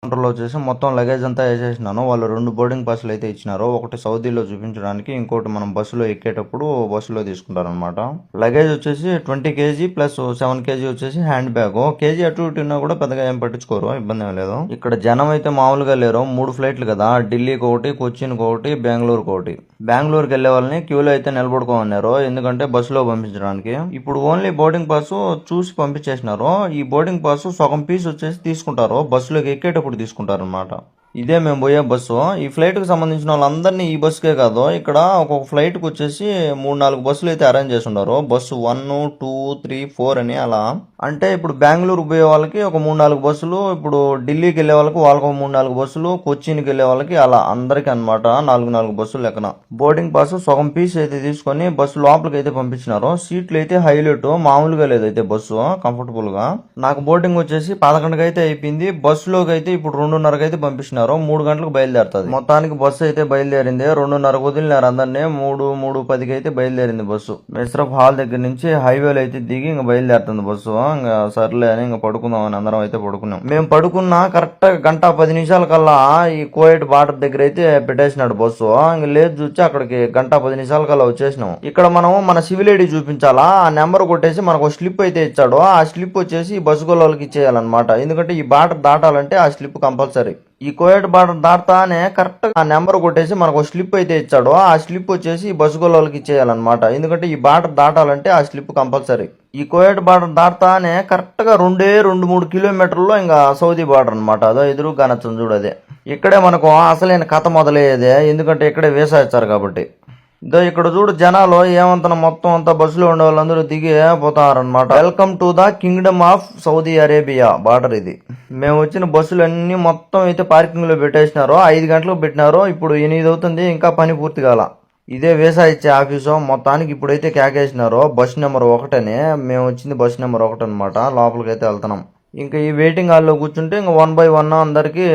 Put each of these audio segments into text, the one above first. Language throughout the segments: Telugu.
కౌంటర్లో వచ్చేసి మొత్తం లగేజ్ అంతా వేసేసినాను. వాళ్ళు 2 బోర్డింగ్ పాస్‌లు అయితే ఇచ్చినారు. ఒకటి సౌదీలో చూపించడానికి, ఇంకోటి మనం బస్సులో ఎక్కేటప్పుడు బస్సులో తీసుకుంటారనమాట. లగేజ్ వచ్చేసి 20 కేజీ ప్లస్ 7 కేజీ వచ్చేసి హ్యాండ్ బ్యాగ్. కేజీ అటు ఇటు ఉన్నా కూడా పెద్దగా ఏం పట్టించుకోరు, ఇబ్బంది ఏం లేదు. ఇక్కడ జనం అయితే మామూలుగా లేరు. 3 ఫ్లైట్లు కదా, ఢిల్లీకి ఒకటి, కొచ్చిన్కి ఒకటి, బెంగళూరుకి ఒకటి. బెంగళూరుకి వెళ్లే వాళ్ళని క్యూలో అయితే నిలబడుకోమన్నారు, ఎందుకంటే బస్సులో పంపించడానికి. ఇప్పుడు ఓన్లీ బోర్డింగ్ పాస్ చూసి పంపించేసినారు. ఈ బోర్డింగ్ పాస్ సగం పీస్ వచ్చేసి తీసుకుంటారు, బస్సులోకి ఎక్కేటప్పుడు తీసుకుంటారు అనమాట. ఇదే మేము పోయే బస్సు. ఈ ఫ్లైట్ కి సంబంధించిన వాళ్ళందరినీ ఈ బస్సుకే కాదు, ఇక్కడ ఒక్కొక్క ఫ్లైట్ కి వచ్చేసి 3-4 బస్సులు అయితే అరేంజ్ చేసి ఉన్నారు. బస్సు 1, 2, 3, 4 అని అలా. అంటే ఇప్పుడు బెంగళూరు పోయే వాళ్ళకి ఒక 3-4 బస్సులు, ఇప్పుడు ఢిల్లీకి వెళ్ళే వాళ్ళకి ఒక 3-4 బస్సులు, కొచ్చిన్కి వెళ్ళే వాళ్ళకి అలా అందరికి అనమాట 4 బస్సులు లెక్కన. బోర్డింగ్ పాస్ సగం పీస్ అయితే తీసుకొని బస్సు లోపలికి అయితే పంపించినారు. సీట్లు అయితే హైలైట్, మామూలుగా లేదైతే బస్సు కంఫర్టబుల్ గా. నాకు బోర్డింగ్ వచ్చేసి 11కి అయితే అయిపోయింది. బస్సులోకి అయితే ఇప్పుడు 2:30కి అయితే పంపించినారు. 3 గంటలకు బయలుదేరుతుంది. మొత్తానికి బస్సు అయితే బయలుదేరింది. 2:30కు వదిలినారు అందరినీ. 3:10కి అయితే బయలుదేరింది బస్సు. మెస్రఫ్ హాల్ దగ్గర నుంచి హైవేలో అయితే దిగి ఇంకా బయలుదేరుతుంది బస్సు. ఇంకా సర్లే అని ఇంకా పడుకుందాం అని అందరం అయితే పడుకున్నాం. మేము పడుకున్న కరెక్ట్ గా 1:10 కల్లా ఈ కోయట్ బార్డర్ దగ్గర అయితే పెట్టేసినాడు బస్సు. ఇంకా లేదు చూచి అక్కడికి 1:10 కల్లా వచ్చేసినాం. ఇక్కడ మనం మన సివిల్ ఐడి చూపించాలా, ఆ నెంబర్ కొట్టేసి మనకు స్లిప్ అయితే ఇచ్చాడు. ఆ స్లిప్ వచ్చేసి బస్సు వాళ్ళకి ఇచ్చేయాలన్నమాట. ఎందుకంటే ఈ బార్డర్ దాటాలంటే ఆ స్లిప్ కంపల్సరీ. ఈ కోయట్ బార్డర్ దాటానే కరెక్ట్ ఆ నెంబర్ కొట్టేసి మనకు స్లిప్ అయితే ఇచ్చాడు. ఆ స్లిప్ వచ్చేసి బస్సు వాళ్ళకి ఇచ్చేయాలన్నమాట. ఎందుకంటే ఈ బార్డర్ దాటాలంటే ఆ స్లిప్ కంపల్సరీ. ఈ కోయట్ బార్డర్ దాటానే కరెక్ట్ గా 2-3 కిలోమీటర్లో ఇంకా సౌదీ బార్డర్ అనమాట. అదో ఎదురుగా నచ్చం చూడదే. ఇక్కడే మనకు అసలైన కథ మొదలయ్యేదే, ఎందుకంటే ఇక్కడే వీసా ఇచ్చారు కాబట్టి. ఇదో ఇక్కడ చూడు జనాలు ఏమంత మొత్తం అంతా బస్సులో ఉండే వాళ్ళందరూ దిగి పోతారనమాట. Welcome to the kingdom of Saudi Arabia border ఇది. మేము వచ్చిన బస్సులు అన్ని మొత్తం అయితే పార్కింగ్ లో పెట్టేసినారు. 5 గంటలకు పెట్టినారు, ఇప్పుడు 8 అవుతుంది, ఇంకా పని పూర్తి కాల. ఇదే వీసా ఇచ్చే ఆఫీసు. మొత్తానికి ఇప్పుడైతే కేకేసినారు బస్ నెంబర్ 1 అని. మేము వచ్చింది బస్ నెంబర్ 1 అనమాట. లోపలికి అయితే వెళ్తున్నాం. ఇంకా ఈ వెయిటింగ్ హాల్లో కూర్చుంటే ఇంకా 1 by 1 అందరికి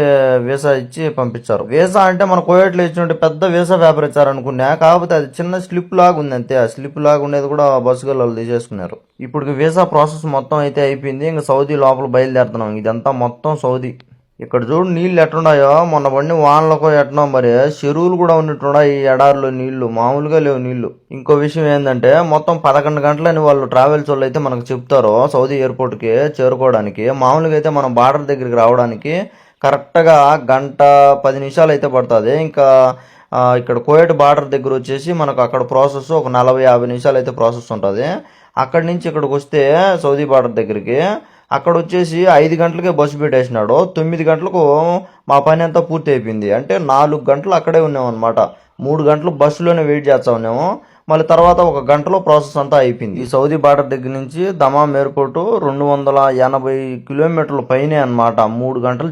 వీసా ఇచ్చి పంపించారు. వీసా అంటే మన కోయట్లో ఇచ్చినట్టు పెద్ద వీసా పేపర్ ఇచ్చారు అనుకున్నా, కాకపోతే అది చిన్న స్లిప్ లాగా ఉంది అంతే. ఆ స్లిప్ లాగా ఉండేది కూడా బస్సు వాళ్ళు తీసేసుకున్నారు. ఇప్పుడు వీసా ప్రాసెస్ మొత్తం అయితే అయిపోయింది. ఇంకా సౌదీ లోపల బయలుదేరుతున్నాం. ఇదంతా మొత్తం సౌదీ. ఇక్కడ చూడు నీళ్లు ఎట్లున్నాయో, మొన్న పడిన వానలకు ఎట్నో మరి చెరువులు కూడా ఉన్నట్టున్నాయి. ఈ ఎడారిలో నీళ్లు మామూలుగా లేవు నీళ్లు. ఇంకో విషయం ఏంటంటే మొత్తం 11 గంటలని వాళ్ళు ట్రావెల్స్ వాళ్ళు అయితే మనకు చెప్తారు సౌదీ ఎయిర్పోర్ట్ కి చేరుకోవడానికి. మామూలుగా అయితే మనం బార్డర్ దగ్గరికి రావడానికి కరెక్ట్ గా 1:10 అయితే పడుతుంది. ఇంకా ఇక్కడ కోయట్ బార్డర్ దగ్గర వచ్చేసి మనకు అక్కడ ప్రాసెస్ ఒక 40-50 నిమిషాలు అయితే ప్రాసెస్ ఉంటుంది. అక్కడి నుంచి ఇక్కడికి వస్తే సౌదీ బార్డర్ దగ్గరికి అక్కడ వచ్చేసి 5 గంటలకే బస్సు పెట్టేసినాడు. 9 గంటలకు మా పని అంతా పూర్తి అయిపోయింది. అంటే 4 గంటలు అక్కడే ఉన్నాం అనమాట. 3 గంటలు బస్సులోనే వెయిట్ చేస్తా ఉన్నాము. మళ్ళీ తర్వాత 1 గంటలో ప్రాసెస్ అంతా అయిపోయింది. ఈ సౌదీ బార్డర్ దగ్గర నుంచి దమాం ఎయిర్పోర్టు 280 కిలోమీటర్ల పైనే అనమాట. 3 గంటలు